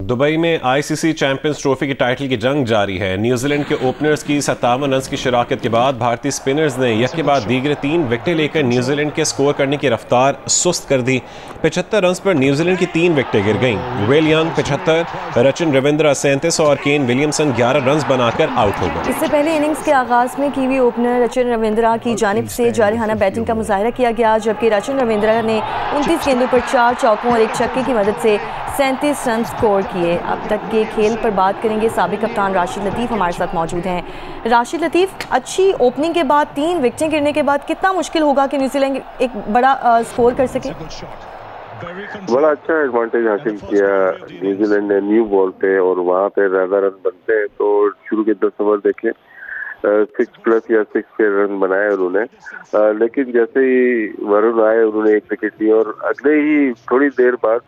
Dubai में ICC champions trophy की title की जंग जारी है। न्यूजीलैंड के ओपनर्स की 57 रन की शिराकत के बाद भारतीय स्पिनर्स ने एक के बाद दीगरे 3 विकेटें लेकर न्यूजीलैंड के स्कोर करने की रफ्तार सुस्त कर दी। 75 रन पर न्यूजीलैंड की 3 विकेटें गिर गईं। विल यंग 75, रचिन रविंद्रा 37 और केन विलियमसन 11 रन बनाकर आउट हो गए। इससे पहले इनिंग्स के आगाज में कीवी ओपनर रचिन रविंद्रा की जानिब से जारहाना बैटिंग का मुजाहरा किया गया, जबकि रचिन रविंद्रा ने 29 गेंदों पर 4 चौकों और 1 छक्के की मदद से 37 रन स्कोर किए। अब तक के खेल पर बात करेंगे। साबिक कप्तान राशिद लतीफ़ हमारे साथ मौजूद हैं। राशिद लतीफ़, अच्छी ओपनिंग के बाद 3 विकेटें गिरने के बाद कितना मुश्किल होगा कि न्यूजीलैंड एक बड़ा स्कोर कर सके? बड़ा अच्छा एडवांटेज हासिल किया न्यूजीलैंड ने न्यू बॉल पे, और वहाँ पे ज़्यादा रन बनते हैं तो शुरू के 10 ओवर देखें 6+ या 6 के रन बनाए उन्होंने, लेकिन जैसे ही वरुण आए उन्होंने 1 विकेट ली और अगले ही थोड़ी देर बाद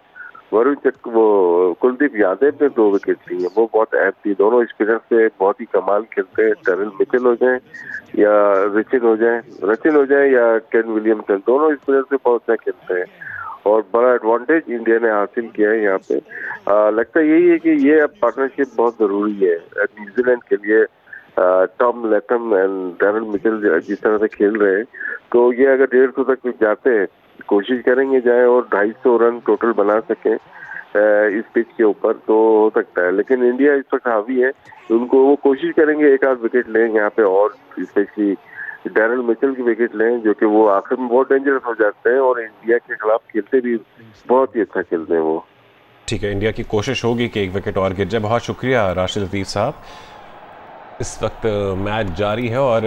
कुलदीप यादव ने 2 विकेट ली है। वो बहुत अहम थी। दोनों स्पिनर से बहुत ही कमाल खेलते हैं। टर्नल मिचेल हो जाए या रचिन हो जाए या केन विलियमसन, दोनों स्पिनर से बहुत अच्छा खेलते हैं और बड़ा एडवांटेज इंडिया ने हासिल किया है यहाँ पे। लगता यही है कि ये अब पार्टनरशिप बहुत जरूरी है न्यूजीलैंड के लिए। Tom Latham and Darrell Mitchell जिस तरह से खेल रहे हैं, तो ये अगर 150 तक जाते हैं, कोशिश करेंगे जाए और 250 रन टोटल बना सकें इस पिच के ऊपर, तो हो सकता है। लेकिन इंडिया इस वक्त हावी है, उनको वो कोशिश करेंगे 1 आध विकेट लें यहाँ पे, और स्पेशली डैरेल मिचेल की विकेट लें, जो कि वो आखिर में बहुत डेंजरस हो जाते हैं और इंडिया के खिलाफ खेलते भी बहुत ही अच्छा खेलते हैं वो। ठीक है, इंडिया की कोशिश होगी कि 1 विकेट और गिर जाए। बहुत शुक्रिया राशिद लतीफ़ साहब। इस वक्त मैच जारी है और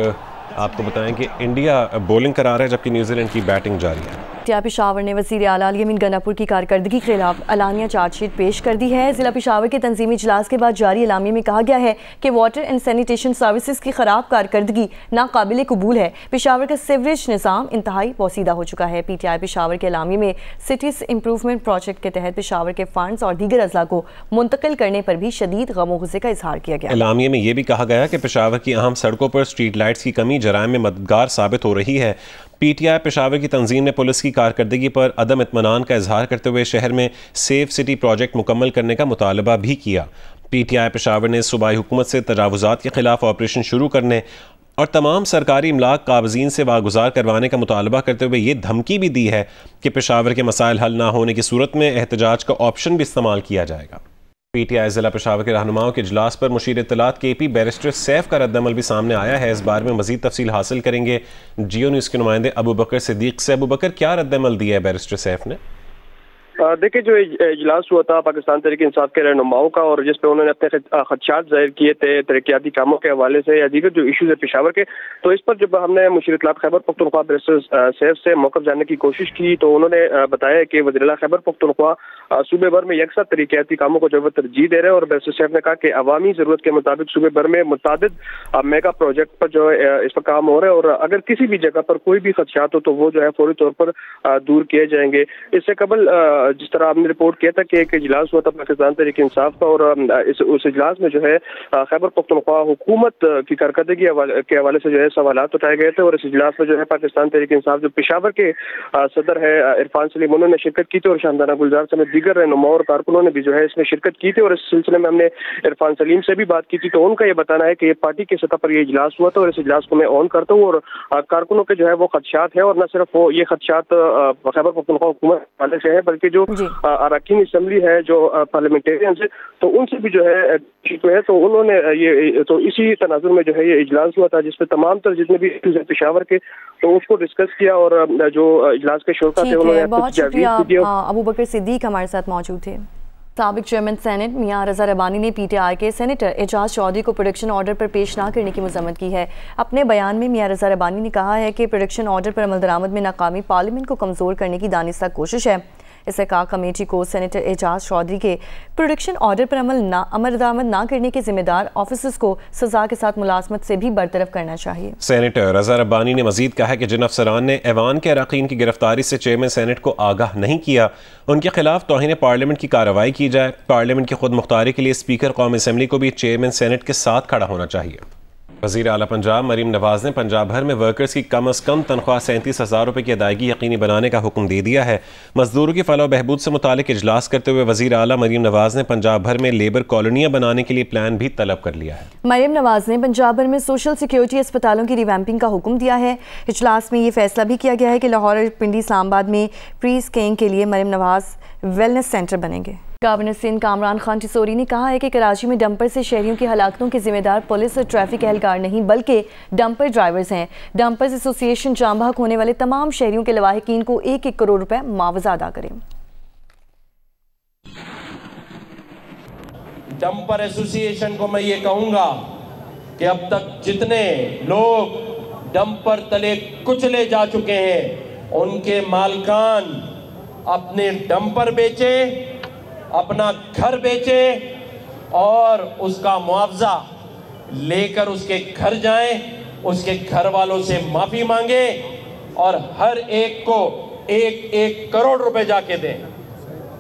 आपको बताएं कि इंडिया बॉलिंग करा रहा है जबकि न्यूजीलैंड की बैटिंग जारी है। जिला पेशावर ने वज़ीर आला अमीन गंडापुर की कारकर्दगी के खिलाफ अलानिया चार्जशीट पेश कर दी है। जिला पेशावर के तंजीमी इजलास के बाद जारी एलामिया में कहा गया है कि वाटर एंड सैनिटेशन सर्विसेज की खराब कारकर्दगी नाकाबिले कबूल है। पेशावर का सीवरेज निज़ाम इंतहाई पोसीदा हो चुका है। PTI पेशावर के एलामिया में सिटीज इंप्रूवमेंट प्रोजेक्ट के तहत पेशावर के फंड्स और दीगर अजला को मुंतकिल करने पर भी शदीद गमो गुस्से का इजहार किया गया। एलामिया में यह भी कहा गया कि पेशावर की अहम सड़कों पर स्ट्रीट लाइट्स की कमी जराइम में मददगार साबित हो रही है। PTI पेशावर की तंजीम ने पुलिस की कारकर्दगी पर अदम इत्मीनान का इजहार करते हुए शहर में सेफ सिटी प्रोजेक्ट मुकम्मल करने का मुतालबा भी किया। PTI पेशावर ने सूबाई हुकूमत से तजावुजात के खिलाफ ऑपरेशन शुरू करने और तमाम सरकारी इमलाक काबजीन से वागुजार करवाने का मुतालबा करते हुए ये धमकी भी दी है कि पेशावर के मसाइल हल ना होने की सूरत में एहतजाज का ऑप्शन भी इस्तेमाल किया जाएगा। PTI जिला पेशावर के रहनुमाओं के इजलास पर मुशीर इत्तलात KP बैरिस्टर सैफ का रद्दमल भी सामने आया है। इस बारे में मजीद तफसील हासिल करेंगे जियो न्यूज़ के नुमाइंदे अबू बकर सिद्दीक से। अबू बकर, क्या रद्दमल दिया है बैरिस्टर सैफ ने? देखिए, जो इजलास हुआ था पाकिस्तान तहरीक इंसाफ के रहनुमाओं का, और जिस पे उन्होंने अपने खदशात जाहिर किए थे तरक्याती कामों के हवाले से या दीगर जो इशूज़ है पेशावर के, तो इस पर जब हमने मुशीर इत्तलात खैबर पख्तूनख्वा बैरिस्टर सैफ से मौक़िफ़ जानने की कोशिश की तो उन्होंने बताया कि वज़ीर-ए-आला खैबर पख्तूनख्वा सूबे भर में यकसा तरक्याती कामों को जो तरजीह दे रहे हैं, और बैरिस्टर सैफ ने कहा कि अवामी ज़रूरत के मुताबिक सूबे भर में मुतादिद मेगा प्रोजेक्ट पर जो है इस पर काम हो रहा है, और अगर किसी भी जगह पर कोई भी खदशात हो तो वो जो है फौरी तौर पर दूर किए जाएंगे। इससे कबल जिस तरह आपने रिपोर्ट किया था कि एक इजलास हुआ था पाकिस्तान तहरीक इंसाफ का, और उस इजलास में जो है खैबर पख्तूनख्वा हुकूमत की कारकर्दगी के हवाले से जो है सवालात उठाए गए थे, और इस इजलास में जो है पाकिस्तान तहरीक इंसाफ जो पेशावर के सदर है इरफान सलीम, उन्होंने शिरकत की थी, और शानदाना गुलजार समेत दीगर रहनुमा और कारकुनों ने भी जो है इसमें शिरकत की थी। और इस सिलसिले में हमने इरफान सलीम से भी बात की थी, तो उनका ये बताना है कि पार्टी के सतह पर यह इजलास हुआ था, और इस इजलास को मैं ऑन करता हूँ, और कारकुनों के जो है वो खदशात है, और न सिर्फ वो ये खदशात खैबर पख्तूनख्वा हुकूमत वाले से है, बल्कि जो अरकान असम्बली है, जो पार्लियामेंटेरियंस है, तो उनसे भी जो है तो उन्होंने ये तो इसी तनाजुर में जो है ये इजलास हुआ था, जिसपे तमाम तर जितने भी पेशावर के तो उसको डिस्कस किया, और जो इजलास के शुरा थे उन्होंने बहुत शुक्रिया। अबू बकर सिद्दीक हमारे साथ मौजूद थे। साबिक चेयरमैन सेनेट मियां रजा रबानी ने PTI के सेनेटर एजाज चौधरी को प्रोडक्शन ऑर्डर पर पेश ना करने की मजम्मत की है। अपने बयान में मियां रजा रबानी ने कहा है कि प्रोडक्शन ऑर्डर पर अमल दरामद में नाकामी पार्लियामेंट को कमज़ोर करने की दानिस्ता कोशिश है। इस्तेहकाक कमेटी को सेनेटर एजाज चौधरी के प्रोडक्शन ऑर्डर पर अमल दरामद ना करने के जिम्मेदार ऑफिसर्स को सजा के साथ मुलाजमत से भी बरतरफ करना चाहिए। सेनेटर रजा रब्बानी ने मजीद कहा है कि जिन अफसरान ने ऐवान के अरकान की गिरफ्तारी से चेयरमैन सेनेट को आगाह नहीं किया, उनके खिलाफ तौहीन पार्लियामेंट की कार्रवाई की जाए। पार्लियामेंट की खुद मुख्तारी के लिए स्पीकर कौमी असम्बली को भी चेयरमैन सेनेट के साथ खड़ा होना चाहिए। वज़ीर आला पंजाब मरीम नवाज ने पंजाब भर में वर्कर्स की कम अज़ कम तनख्वाह 37,000 रुपये की अदायगी यकीनी बनाने का हुक्म दे दिया है। मजदूरों की फलाह बहबूद से मुतालिक इजलास करते हुए वज़ीर आला मरीम नवाज ने पंजाब भर में लेबर कॉलोनियाँ बनाने के लिए प्लान भी तलब कर लिया है। मरीम नवाज ने पंजाब भर में सोशल सिक्योरिटी अस्पतालों की रिवैम्पिंग का हुक्म दिया है। इजलास में ये फैसला भी किया गया है कि लाहौर और पिंडी इस्लामाबाद में प्री स्कैनिंग के लिए मरीम नवाज वेलनेस सेंटर बनेंगे। गवर्नर सिंध कामरान खान टिसोरी ने कहा है कि कराची में डंपर से शहरियों की हलाकतों के जिम्मेदार पुलिस और ट्रैफिक एहलकार नहीं बल्कि डंपर ड्राइवर्स हैं। डंपर्स एसोसिएशन जाम बहक होने वाले तमाम शहरियों के लवाहिकीन को 1-1 करोड़ रुपए मुआवजा अदा करें। डंपर एसोसिएशन को मैं ये कहूंगा कि अब तक जितने लोग डंपर तले कुचले जा चुके हैं उनके मालकान अपने डंपर बेचे, अपना घर बेचे और उसका मुआवजा लेकर उसके घर जाएं, उसके घर वालों से माफी मांगे और हर एक को 1-1 करोड़ रुपए जाके दें।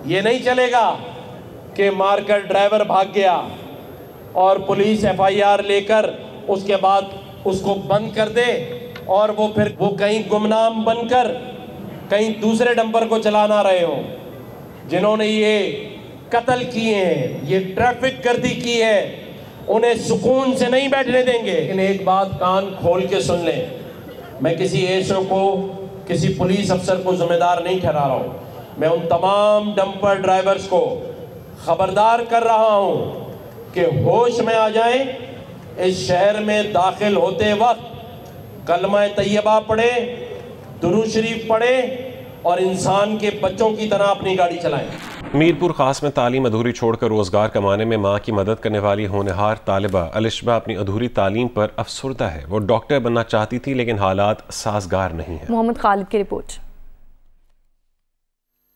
ये नहीं चलेगा कि मारकर ड्राइवर भाग गया और पुलिस FIR लेकर उसके बाद उसको बंद कर दे और वो फिर कहीं गुमनाम बनकर कहीं दूसरे डंपर को चला ना रहे हो। जिन्होंने ये कत्ल किए हैं, ये ट्रैफिक गर्दी की है, उन्हें सुकून से नहीं बैठने देंगे। लेकिन एक बात कान खोल के सुन लें, मैं किसी एसओ को, किसी पुलिस अफसर को जिम्मेदार नहीं ठहरा रहा हूँ। मैं उन तमाम डंपर ड्राइवर्स को खबरदार कर रहा हूँ कि होश में आ जाएं। इस शहर में दाखिल होते वक्त कलमा तैयबा पढ़े, दुरूद शरीफ पढ़े और इंसान के बच्चों की तरह अपनी गाड़ी चलाएं। मीरपुर खास में तालीम अधूरी छोड़कर रोजगार कमाने में माँ की मदद करने वाली होनहार तालिबा अलिशबा अपनी अधूरी तालीम पर अफसुर्दा है। वो डॉक्टर बनना चाहती थी लेकिन हालात साजगार नहीं है। मोहम्मद खालिद की रिपोर्ट।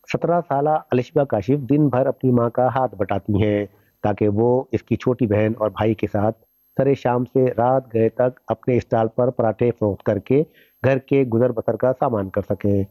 17 साला अलिशबा काशिफ दिन भर अपनी माँ का हाथ बटाती हैं ताकि वो इसकी छोटी बहन और भाई के साथ सरे शाम से रात गए तक अपने स्टॉल पर पराठे फरोख्त करके घर के गुजर बसर का सामान कर सकें।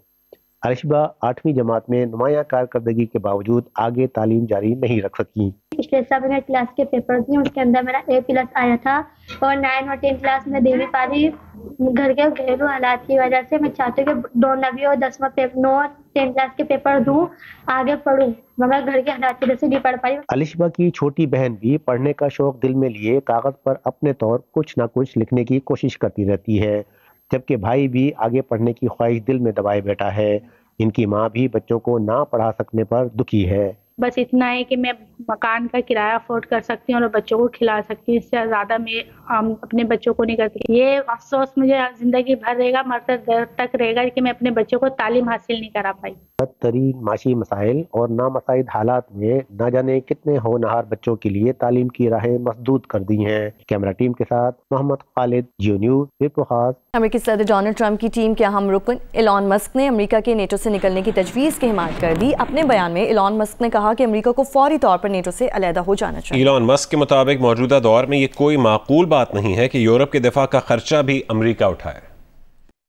अलिशबा 8वीं जमात में नुमाया कारकर्दगी के बावजूद आगे तालीम जारी नहीं रख सकी। पिछले 7 क्लास के पेपर दिए, उसके अंदर मेरा A+ आया था और 9 और 10 क्लास में दे नहीं पा रही। घर के घरेलू हालात की वजह से मैं चाहती हूँ कि 9 और 9 और 10 क्लास के पेपर दूँ, आगे पढ़ूँ, मगर घर के हालात की वजह से नहीं पढ़ पाई। अलिशबा की छोटी बहन भी पढ़ने का शौक दिल में लिए कागज पर अपने तौर कुछ न कुछ लिखने की कोशिश करती रहती है, जबकि भाई भी आगे पढ़ने की ख्वाहिश दिल में दबाए बैठा है। इनकी माँ भी बच्चों को ना पढ़ा सकने पर दुखी है। बस इतना है कि मैं मकान का किराया अफोर्ड कर सकती हूँ और बच्चों को खिला सकती हूँ, इससे ज़्यादा मैं अपने बच्चों को नहीं करती। ये अफसोस मुझे जिंदगी भर रहेगा, मरते दर तक रहेगा कि मैं अपने बच्चों को तालीम हासिल नहीं करा पाई। बदतरीन माशी मसाइल और नामसाइद हालात में न जाने कितने होनहार बच्चों के लिए तालीम की राहें मसदूद कर दी हैं। कैमरा टीम के साथ मोहम्मद खालिद, जियो न्यूज़, मीरपुर खास। अमेरिकी सदर डोनाल्ड ट्रंप की टीम के अहम रुकन एलॉन मस्क ने अमेरिका के नेटो से निकलने की तजवीज़ की हिमायत कर दी। अपने बयान में एलॉन मस्क ने कहा कि अमेरिका को फौरी तौर पर नेटो से अलहदा हो जाना चाहिए। एलॉन मस्क के मुताबिक मौजूदा दौर में ये कोई माकूल बात नहीं है कि यूरोप के दिफा का खर्चा भी अमेरिका उठाए।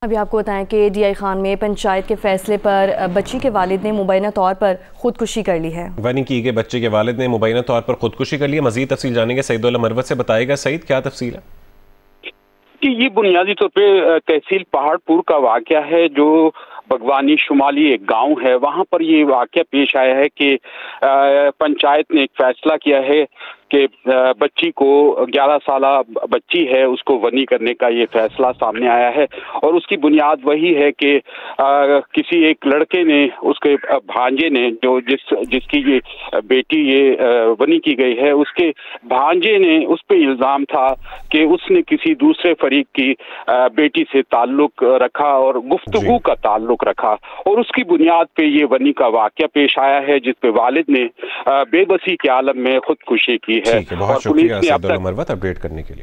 अभी आपको बताएं कि DI खान में पंचायत के फैसले पर बच्ची के वालिद ने मुबैना तौर पर खुदकुशी कर ली है। वनी की गए बच्चे के वालिद ने मुबैना तौर पर खुदकुशी कर ली है। मजीद तफसील जानेंगे सईदुल्ला मरवत से। बताएगा सईद, क्या तफसील है? कि ये बुनियादी तौर पे तहसील पहाड़पुर का वाकया है, जो भगवानी शुमाली एक गांव है, वहां पर ये वाकया पेश आया है कि पंचायत ने एक फैसला किया है कि बच्ची को 11 साल बच्ची है उसको वनी करने का ये फैसला सामने आया है। और उसकी बुनियाद वही है कि किसी एक लड़के ने, उसके भांजे ने, जो जिसकी ये बेटी ये वनी की गई है, उसके भांजे ने उस पे इल्ज़ाम था कि उसने किसी दूसरे फरीक की बेटी से ताल्लुक रखा और गुफ्तगू का ताल्लुक रखा, और उसकी बुनियाद पे ये वनी का वाकया पेश आया है जिसपे वालिद ने बेबसी के आलम में खुदकुशी की है। बहुत शुक्रिया सईदुल्ला मरवत अपडेट करने के लिए।